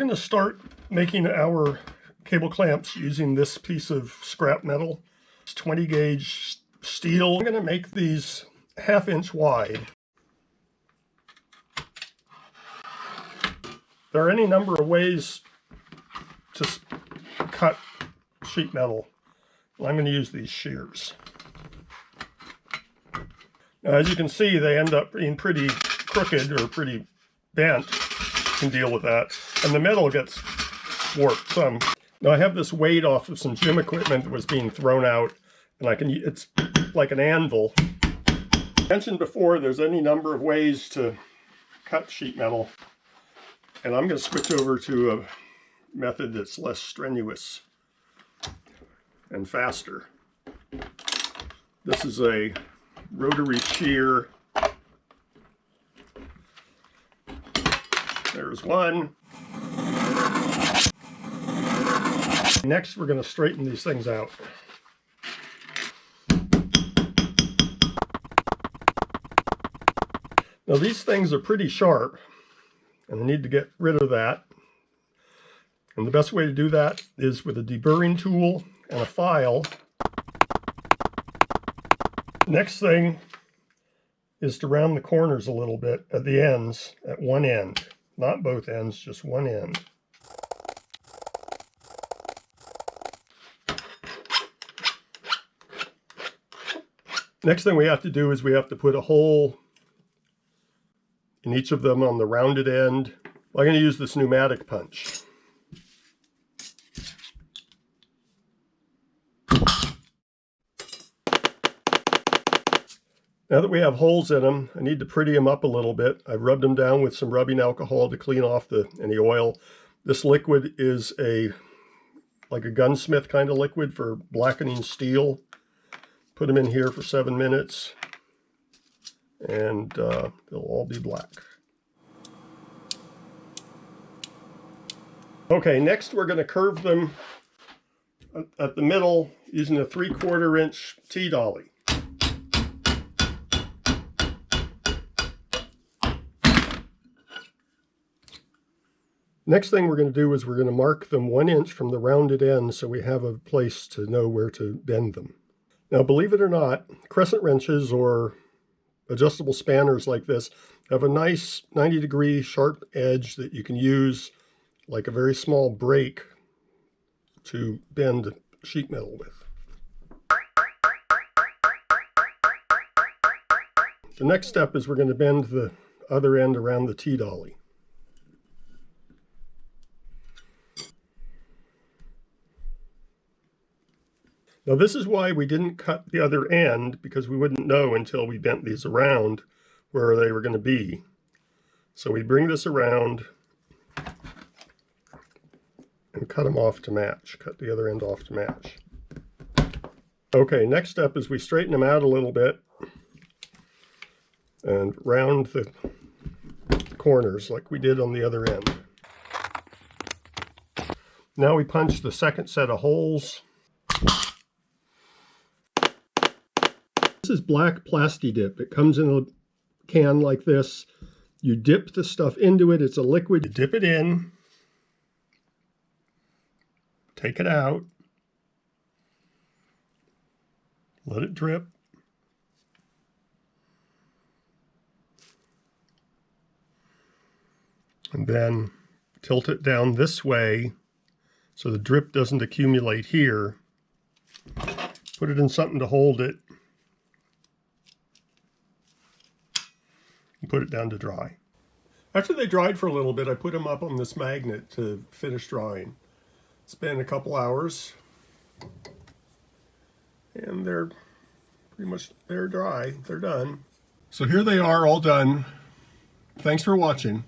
going to start making our cable clamps using this piece of scrap metal. It's 20 gauge steel. I'm going to make these 1/2 inch wide. There are any number of ways to cut sheet metal. I'm going to use these shears. Now, as you can see, they end up being pretty crooked or pretty bent. You can deal with that. And the metal gets warped some. Now I have this weight off of some gym equipment that was being thrown out, and it's like an anvil. I mentioned before, there's any number of ways to cut sheet metal. And I'm going to switch over to a method that's less strenuous and faster. This is a rotary shear. There's one. Next, we're going to straighten these things out. Now these things are pretty sharp, and I need to get rid of that. And the best way to do that is with a deburring tool and a file. Next thing is to round the corners a little bit at the ends, at one end. Not both ends, just one end. Next thing we have to do is we have to put a hole in each of them on the rounded end. I'm going to use this pneumatic punch. Now that we have holes in them, I need to pretty them up a little bit. I've rubbed them down with some rubbing alcohol to clean off any oil. This liquid is like a gunsmith kind of liquid for blackening steel. Put them in here for 7 minutes, and they'll all be black. Okay, next we're going to curve them at the middle using a 3/4 inch T-dolly. Next thing we're going to do is we're going to mark them 1 inch from the rounded end so we have a place to know where to bend them. Now, believe it or not, crescent wrenches or adjustable spanners like this have a nice 90-degree sharp edge that you can use like a very small brake to bend sheet metal with. The next step is we're going to bend the other end around the T-dolly. Now this is why we didn't cut the other end, because we wouldn't know until we bent these around where they were going to be. So we bring this around and cut them off to match, cut the other end off to match. Okay, next step is we straighten them out a little bit and round the corners like we did on the other end. Now we punch the second set of holes. This is black Plasti-Dip. It comes in a can like this. You dip the stuff into it. It's a liquid. You dip it in, take it out, let it drip. And then tilt it down this way so the drip doesn't accumulate here. Put it in something to hold it. And put it down to dry. After they dried for a little bit, I put them up on this magnet to finish drying. It's been a couple hours, and they're dry. They're done. So here they are, all done. Thanks for watching.